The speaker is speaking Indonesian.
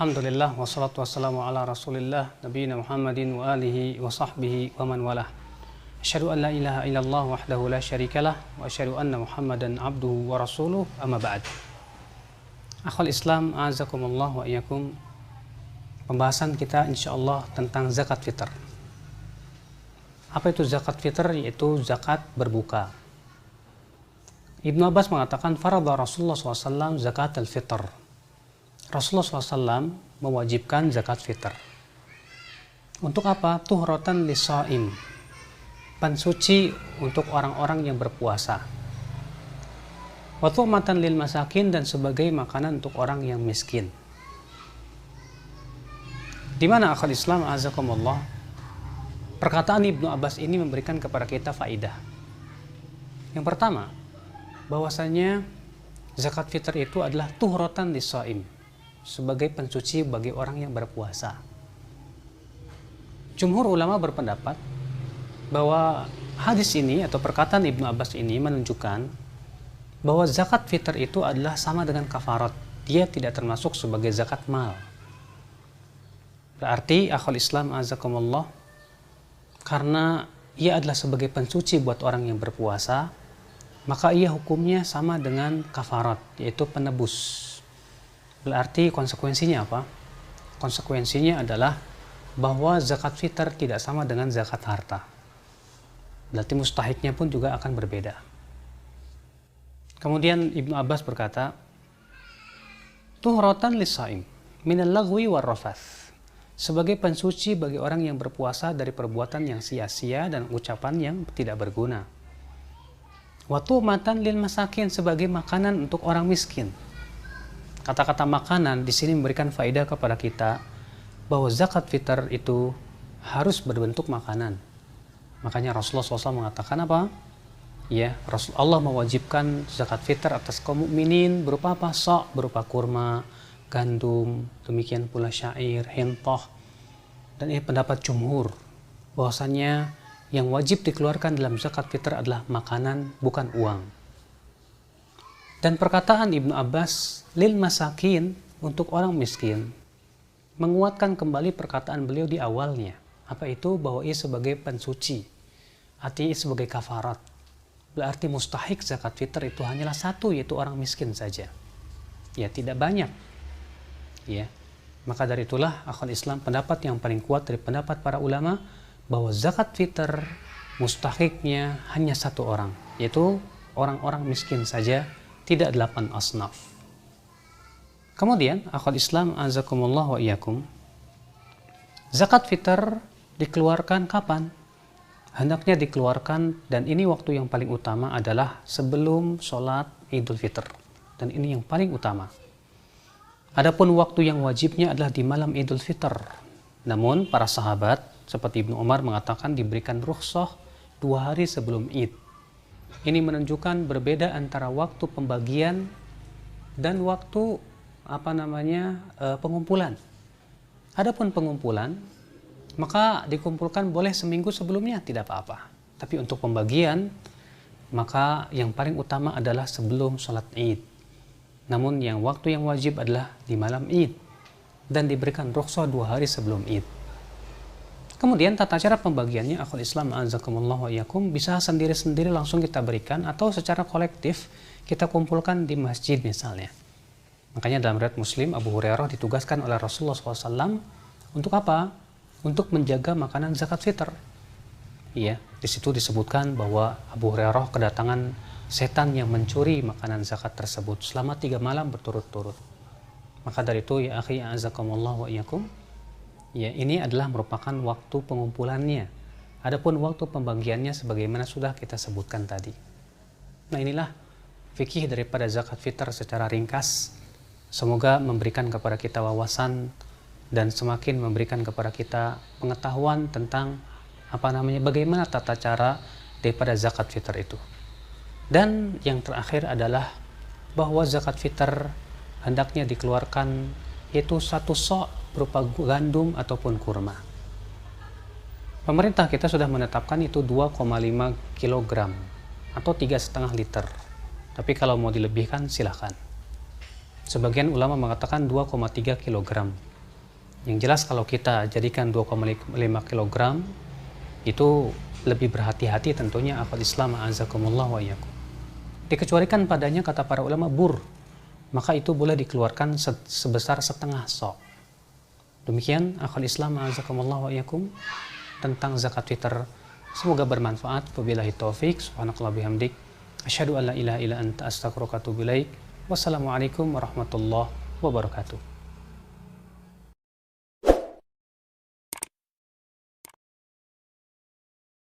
Alhamdulillah wassalatu wassalamu ala Rasulillah nabiyina Muhammadin wa alihi wa sahbihi wa man walah. Asyhadu an la ilaha illallah wahdahu la syarikalah wa asyhadu anna Muhammadan abduhu wa rasuluh, amma ba'd. Akhwal Islam, a'azakumullah wa iyyakum. Pembahasan kita insyaallah tentang zakat fitr. Apa itu zakat fitr? Yaitu zakat berbuka. Ibnu Abbas mengatakan faradha Rasulullah SAW zakat al-fitr. Rasulullah SAW mewajibkan zakat fitr. Untuk apa? Tuhratan lisa'im, pensuci untuk orang-orang yang berpuasa. Wa tu'matan lil masakin, dan sebagai makanan untuk orang yang miskin. Di mana akhal Islam, azakumullah, perkataan Ibnu Abbas ini memberikan kepada kita faidah. Yang pertama, bahwasanya zakat fitr itu adalah tuhratan lisa'im, sebagai pensuci bagi orang yang berpuasa. Jumhur ulama berpendapat bahwa hadis ini atau perkataan Ibnu Abbas ini menunjukkan bahwa zakat fitr itu adalah sama dengan kafarat. Dia tidak termasuk sebagai zakat mal. Berarti akhul Islam azakumullah, karena ia adalah sebagai pensuci buat orang yang berpuasa, maka ia hukumnya sama dengan kafarat, yaitu penebus. Berarti konsekuensinya apa? Konsekuensinya adalah bahwa zakat fitr tidak sama dengan zakat harta. Berarti mustahiknya pun juga akan berbeda. Kemudian Ibnu Abbas berkata, tuhratan lisaim minal lagwi war rafath, sebagai pensuci bagi orang yang berpuasa dari perbuatan yang sia-sia dan ucapan yang tidak berguna. Wa tu'matan lil masakin, sebagai makanan untuk orang miskin. Kata-kata makanan di sini memberikan faedah kepada kita bahwa zakat fitr itu harus berbentuk makanan. Makanya Rasulullah SAW mengatakan apa? Ya, Allah mewajibkan zakat fitr atas kaum mukminin berupa apa? Sa', berupa kurma, gandum, demikian pula syair, hintah. Dan ini pendapat jumhur, bahwasanya yang wajib dikeluarkan dalam zakat fitr adalah makanan, bukan uang. Dan perkataan Ibnu Abbas, lil masakin, untuk orang miskin, menguatkan kembali perkataan beliau di awalnya. Apa itu? Bahwa ia sebagai pensuci, artinya sebagai kafarat. Berarti mustahik zakat fitr itu hanyalah satu, yaitu orang miskin saja. Ya, tidak banyak. Ya, maka dari itulah akhwal Islam, pendapat yang paling kuat dari pendapat para ulama, bahwa zakat fitr mustahiknya hanya satu orang, yaitu orang-orang miskin saja, tidak 8 asnaf. Kemudian akhwal Islam azakumullah wa iyyakum, zakat fitr dikeluarkan kapan? Hendaknya dikeluarkan, dan ini waktu yang paling utama adalah sebelum sholat Idul Fitr, dan ini yang paling utama. Adapun waktu yang wajibnya adalah di malam Idul Fitr. Namun para sahabat seperti Ibnu Umar mengatakan diberikan rukhsah 2 hari sebelum Id. Ini menunjukkan berbeda antara waktu pembagian dan waktu pengumpulan. Adapun pengumpulan, maka dikumpulkan boleh seminggu sebelumnya, tidak apa-apa. Tapi untuk pembagian, maka yang paling utama adalah sebelum sholat Id. Namun yang waktu yang wajib adalah di malam Id, dan diberikan rukhsah 2 hari sebelum Id. Kemudian tata cara pembagiannya akhwal Islam azakumullah wa iyyakum, bisa sendiri-sendiri langsung kita berikan, atau secara kolektif kita kumpulkan di masjid misalnya. Makanya dalam riwayat Muslim, Abu Hurairah ditugaskan oleh Rasulullah SAW untuk apa? Untuk menjaga makanan zakat fitr. Iya, di situ disebutkan bahwa Abu Hurairah kedatangan setan yang mencuri makanan zakat tersebut selama 3 malam berturut-turut. Maka dari itu ya akhi azakumullah wa iyyakum, ya, ini adalah merupakan waktu pengumpulannya. Adapun waktu pembagiannya sebagaimana sudah kita sebutkan tadi. Nah, inilah fikih daripada zakat fitr secara ringkas. Semoga memberikan kepada kita wawasan dan semakin memberikan kepada kita pengetahuan tentang bagaimana tata cara daripada zakat fitr itu. Dan yang terakhir adalah bahwa zakat fitr hendaknya dikeluarkan yaitu 1 sa' berupa gandum ataupun kurma. Pemerintah kita sudah menetapkan itu 2,5 kg atau 3,5 liter. Tapi kalau mau dilebihkan silahkan. Sebagian ulama mengatakan 2,3 kg. Yang jelas kalau kita jadikan 2,5 kg itu lebih berhati-hati tentunya akhwat Islam a'azakumullah wa iyyakum. Dikecualikan padanya kata para ulama bur, maka itu boleh dikeluarkan sebesar setengah sok. Demikian akhwat Islam a'azakumullah wa iyyakum tentang zakat fitr. Semoga bermanfaat. Wabillahi taufik. Subhanakallah bihamdik. Asyhadu an la ilaha illa anta astaghfiruka wa atubu ilaik. Wassalamualaikum warahmatullahi wabarakatuh.